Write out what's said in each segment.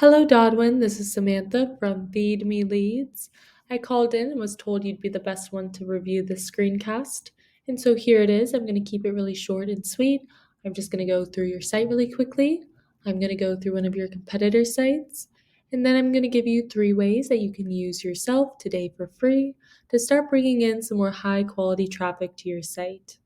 Hello, Dodwin. This is Samantha from Feed Me Leads. I called in and was told you'd be the best one to review this screencast. And so here it is. I'm going to keep it really short and sweet. I'm just going to go through your site really quickly. I'm going to go through one of your competitor sites. And then I'm going to give you 3 ways that you can use yourself today for free to start bringing in some more high quality traffic to your site.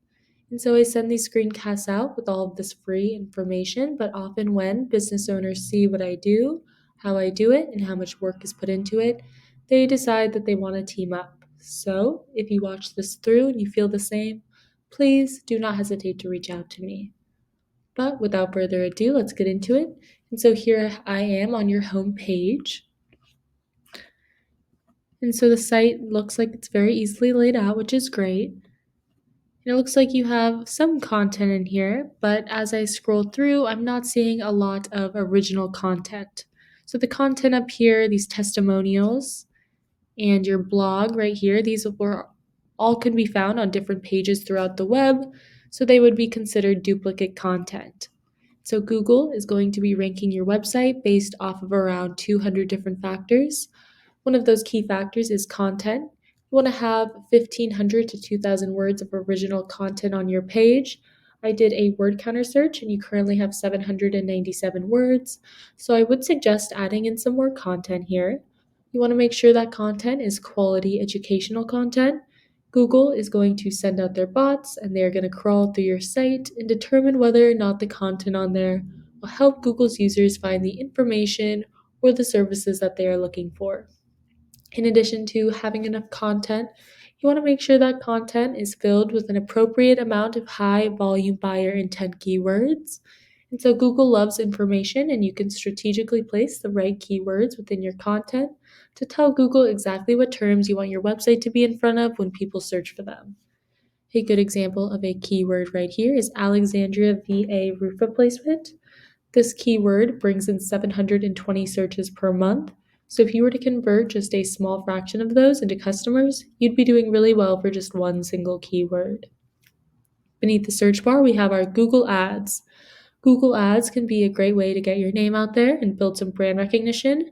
And so I send these screencasts out with all of this free information, but often when business owners see what I do, how I do it, and how much work is put into it, they decide that they want to team up. So if you watch this through and you feel the same, please do not hesitate to reach out to me. But without further ado, let's get into it. And so here I am on your home page. And so the site looks like it's very easily laid out, which is great. It looks like you have some content in here, but as I scroll through, I'm not seeing a lot of original content. So the content up here, these testimonials, and your blog right here, these were all can be found on different pages throughout the web, so they would be considered duplicate content. So Google is going to be ranking your website based off of around 200 different factors. One of those key factors is content. You want to have 1,500 to 2,000 words of original content on your page. I did a word counter search and you currently have 797 words. So I would suggest adding in some more content here. You want to make sure that content is quality educational content. Google is going to send out their bots and they're going to crawl through your site and determine whether or not the content on there will help Google's users find the information or the services that they are looking for. In addition to having enough content, you want to make sure that content is filled with an appropriate amount of high volume buyer intent keywords. And so Google loves information, and you can strategically place the right keywords within your content to tell Google exactly what terms you want your website to be in front of when people search for them. A good example of a keyword right here is Alexandria VA roof replacement. This keyword brings in 720 searches per month. So if you were to convert just a small fraction of those into customers, you'd be doing really well for just one single keyword. Beneath the search bar, we have our Google Ads. Google Ads can be a great way to get your name out there and build some brand recognition.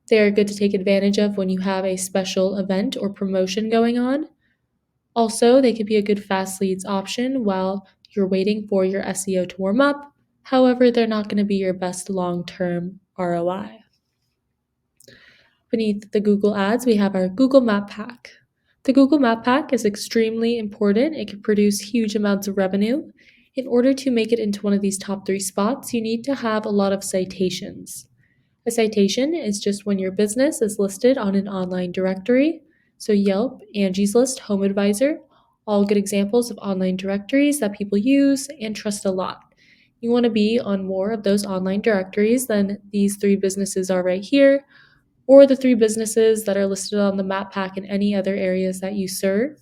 They are good to take advantage of when you have a special event or promotion going on. Also, they could be a good fast leads option while you're waiting for your SEO to warm up. However, they're not going to be your best long-term ROI. Beneath the Google Ads, we have our Google Map Pack. The Google Map Pack is extremely important. It can produce huge amounts of revenue. In order to make it into one of these top 3 spots, you need to have a lot of citations. A citation is just when your business is listed on an online directory. So Yelp, Angie's List, HomeAdvisor, all good examples of online directories that people use and trust a lot. You want to be on more of those online directories than these 3 businesses are right here, or the 3 businesses that are listed on the map pack in any other areas that you serve.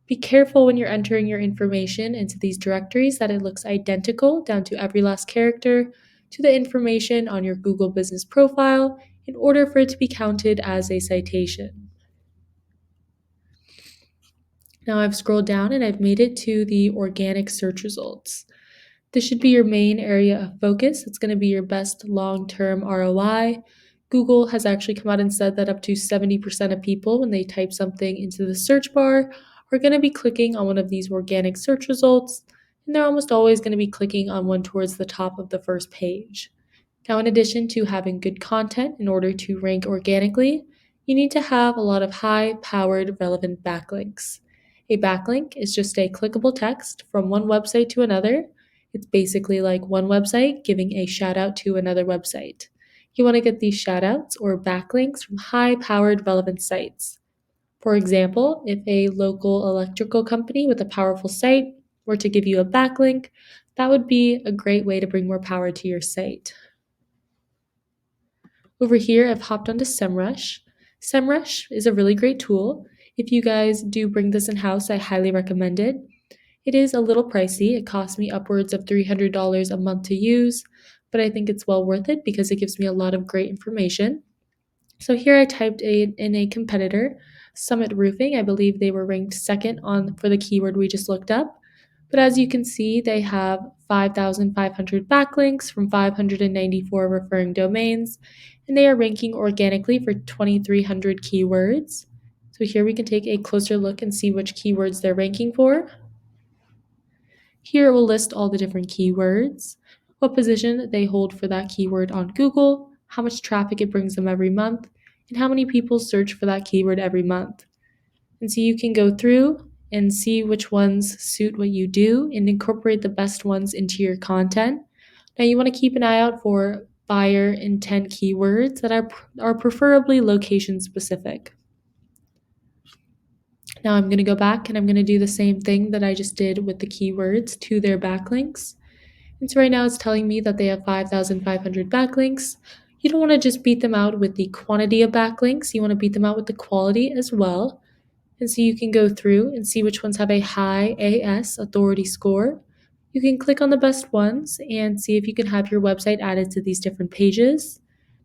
Be careful when you're entering your information into these directories that it looks identical down to every last character to the information on your Google business profile in order for it to be counted as a citation. Now I've scrolled down and I've made it to the organic search results. This should be your main area of focus. It's going to be your best long-term ROI. Google has actually come out and said that up to 70% of people, when they type something into the search bar, are going to be clicking on one of these organic search results, and they're almost always going to be clicking on one towards the top of the first page. Now, in addition to having good content in order to rank organically, you need to have a lot of high-powered relevant backlinks. A backlink is just a clickable text from one website to another. It's basically like one website giving a shout out to another website. You want to get these shout outs or backlinks from high-powered relevant sites. For example, if a local electrical company with a powerful site were to give you a backlink, that would be a great way to bring more power to your site. Over here, I've hopped onto SEMrush. SEMrush is a really great tool. If you guys do bring this in-house, I highly recommend it. It is a little pricey. It costs me upwards of $300 a month to use, but I think it's well worth it because it gives me a lot of great information. So here I typed in a competitor, Summit Roofing. I believe they were ranked second for the keyword we just looked up. But as you can see, they have 5,500 backlinks from 594 referring domains, and they are ranking organically for 2,300 keywords. So here we can take a closer look and see which keywords they're ranking for. Here it will list all the different keywords, what position they hold for that keyword on Google, how much traffic it brings them every month, and how many people search for that keyword every month. And so you can go through and see which ones suit what you do and incorporate the best ones into your content. Now you want to keep an eye out for buyer intent keywords that are preferably location specific. Now I'm going to go back and I'm going to do the same thing that I just did with the keywords to their backlinks. And so right now it's telling me that they have 5,500 backlinks. You don't want to just beat them out with the quantity of backlinks. You want to beat them out with the quality as well. And so you can go through and see which ones have a high AS authority score. You can click on the best ones and see if you can have your website added to these different pages.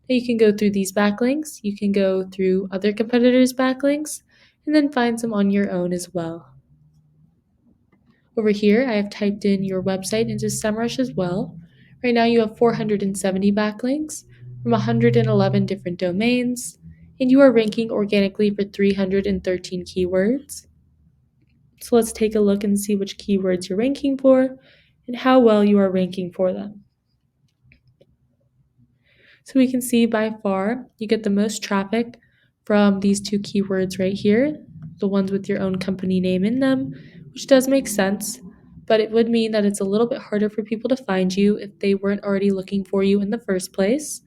Now you can go through these backlinks. You can go through other competitors' backlinks and then find some on your own as well. Over here, I have typed in your website into SEMrush as well. Right now you have 470 backlinks from 111 different domains, and you are ranking organically for 313 keywords. So let's take a look and see which keywords you're ranking for and how well you are ranking for them. So we can see by far you get the most traffic from these two keywords right here, the ones with your own company name in them, which does make sense, but it would mean that it's a little bit harder for people to find you if they weren't already looking for you in the first place.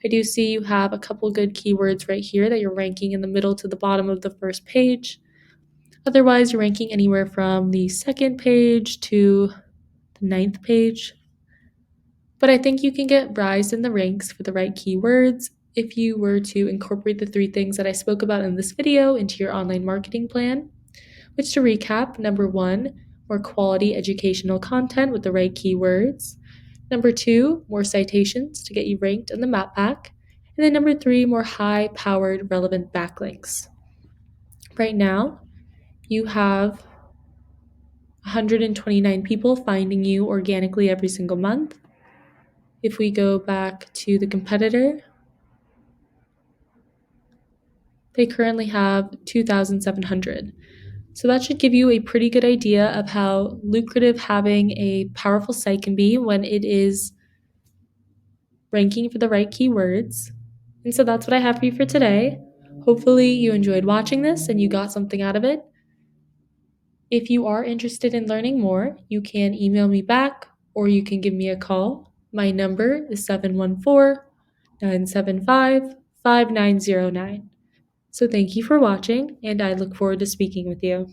I do see you have a couple good keywords right here that you're ranking in the middle to the bottom of the first page. Otherwise, you're ranking anywhere from the second page to the ninth page. But I think you can get rise in the ranks for the right keywords if you were to incorporate the three things that I spoke about in this video into your online marketing plan. Which, to recap, number one, more quality educational content with the right keywords. Number two, more citations to get you ranked in the map pack. And then number three, more high-powered relevant backlinks. Right now, you have 129 people finding you organically every single month. If we go back to the competitor, they currently have 2,700. So that should give you a pretty good idea of how lucrative having a powerful site can be when it is ranking for the right keywords. And so that's what I have for you for today. Hopefully you enjoyed watching this and you got something out of it. If you are interested in learning more, you can email me back or you can give me a call. My number is 714-975-5909. So thank you for watching, and I look forward to speaking with you.